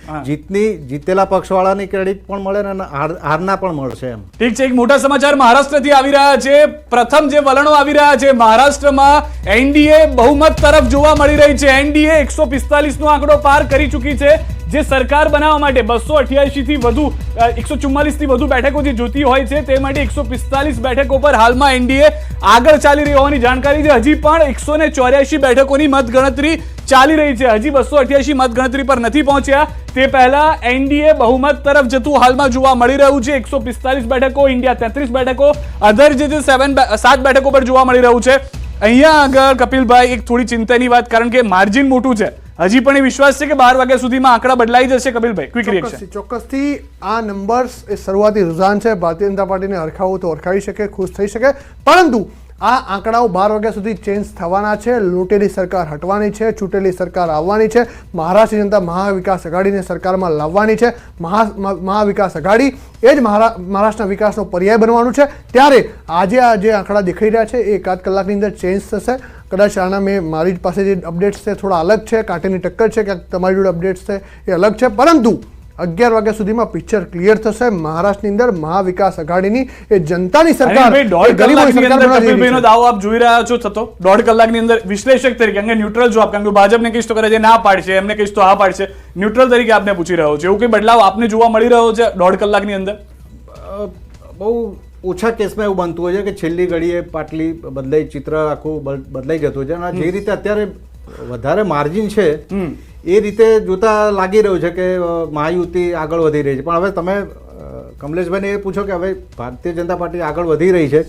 જીતેલા પક્ષવાળાની ક્રેડિટ પણ મળે અને હારના પણ મળશે એમ. ઠીક છે. એક મોટા સમાચાર મહારાષ્ટ્રથી આવી રહ્યા છે. પ્રથમ જે વલણો આવી રહ્યા છે, મહારાષ્ટ્રમાં એનડીએ બહુમત તરફ જોવા મળી રહી છે. એનડીએ 145 નો આંકડો પાર કરી ચૂકી છે. જે સરકાર બનાવવા માટે 288 થી વધુ 144 થી વધુ બેઠકો જે જોતી હોય છે તે માટે 145 બેઠકો પર હાલમાં એનડીએ આગળ ચાલી રહી હોવાની જાણકારી છે. હજી પણ 184 બેઠકોની મતગણતરી ચાલી રહી છે. હજી 288 મતગણતરી પર નથી પહોંચ્યા. તે પહેલા એનડીએ બહુમત તરફ જતું હાલમાં જોવા મળી રહ્યું છે. 145 બેઠકો, ઇન્ડિયા 33 બેઠકો, અધર જે 7 બેઠકો પર જોવા મળી રહ્યું છે. અહીંયા આગળ કપિલભાઈ એક થોડી ચિંતાની વાત, કારણ કે માર્જિન મોટું છે. હજી પણ એ વિશ્વાસ છે કે 12 વાગ્યા સુધીમાં આંકડા બદલાઈ જશે. કપિલભાઈ, ક્વિક રિએક્શન. ચોક્કસથી આ નંબર્સ એ શરૂઆતી રૂઝાન છે. ભારતીય જનતા પાર્ટીને હરખાવું તો હરખાવી શકે, ખુશ થઈ શકે, પરંતુ આ આંકડાઓ 12 વાગ્યા સુધી ચેન્જ થવાના છે. લૂંટેલી સરકાર હટવાની છે, ચૂંટેલી સરકાર આવવાની છે. મહારાષ્ટ્ર જનતા મહાવિકાસ અઘાડીને સરકારમાં લાવવાની છે. મહાવિકાસ અઘાડી એ જ મહારાષ્ટ્રના વિકાસનો પર્યાય બનવાનું છે. ત્યારે આજે આ જે આંકડા દેખાઈ રહ્યા છે એ 1 કલાકની અંદર ચેન્જ થશે. કદાચ આના મારી પાસે જે અપડેટ્સ છે થોડા અલગ છે, કાંટેની ટક્કર છે, ક્યાંક તમારી જોડે અપડેટ્સ છે એ અલગ છે, પરંતુ 11 વાગ્યા સુધીમાં પિક્ચર ક્લિયર થશે. મહારાષ્ટ્રની અંદર મહાવિકાસ અઘાડીની એ જનતાની સરકાર, કપિલભાઈનો દાવો આપ જોઈ રહ્યા છો થતો 1.5 કલાકની અંદર વિશ્લેષક તરીકે, અંગે ન્યુટ્રલ જો આપ, કારણ કે ભાજપને કહીશ તો કરે છે ના પાડશે, એમને કહીશ તો હા પાડશે, ન્યુટ્રલ તરીકે આપને પૂછી રહ્યો છે, એવું કઈ બદલાવ આપને જોવા મળી રહ્યો છે 1.5 કલાકની અંદર? બહુ ઓછા કેસમાં એવું બનતું હોય છે કે છેલ્લી ઘડીએ પાટલી બદલાઈ, ચિત્ર આખું બદલાઈ જતું છે. અને જે રીતે અત્યારે વધારે માર્જિન છે એ રીતે જોતા લાગી રહ્યું છે કે મહાયુતિ આગળ વધી રહી છે. પણ હવે તમે કમલેશભાઈને એ પૂછો કે હવે ભારતીય જનતા પાર્ટી આગળ વધી રહી છે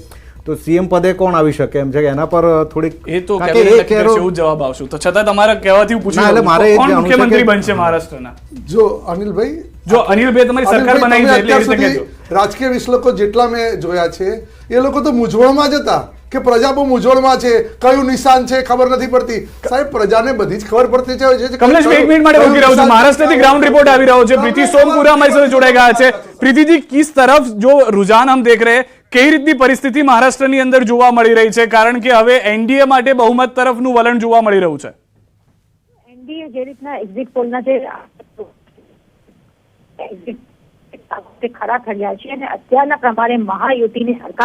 તો સીએમ પદે કોણ આવી શકે એમ છે કે એના પર થોડીક એ તો કારણ કે કેબિનેટ એ નક્કી કેરો- કરશે, એવું જ જવાબ આવશું. તો છતાં તમારા કહેવાથી હું પૂછી ના, એટલે લઉં છું, મારે એ જ કોણ જાણવું છે મુખ્યમંત્રી કે- બનશે મહારાષ્ટ્રના? જો અનિલભાઈ જો અનિલભાઈ તમારી સરકાર અનિલભાઈ, બનાવી તમે છે એટલે એ અત્યાર રીતે સુધી કહેજો. રાજકીય વિશ્લેષકો જેટલા મેં જોયા છે એ લોકો તો મૂંઝવણમાં જ હતા કે પ્રજા બહુ મૂંઝવણમાં છે, કયું નિશાન છે ખબર નથી પડતી. સાહેબ, પ્રજાને બધી જ ખબર પડતી છે. કમલેશભાઈ, એક મિનિટ માટે રોકી રહ્યો છું. મહારાષ્ટ્રથી ગ્રાउंड रिपोर्ट આવી રહ્યો છે. પ્રીતિ સોમપુરા અમારી સાથે જોડાઈ ગયા છે. પ્રીતિજી, किस तरफ जो रुझान हम देख रहे हैं, કઈ રીતની પરિસ્થિતિ મહારાષ્ટ્રની અંદર જોવા મળી રહી છે? કારણ કે હવે એનડીએ માટે બહુમત તરફનું વલણ જોવા મળી રહ્યું છે. એનડીએ જે રીતના એક્ઝિટ પોલના જે એક્ઝિટ ખરા થયા છે અને અત્યારના પ્રમાણે મહાયુતિની સરકાર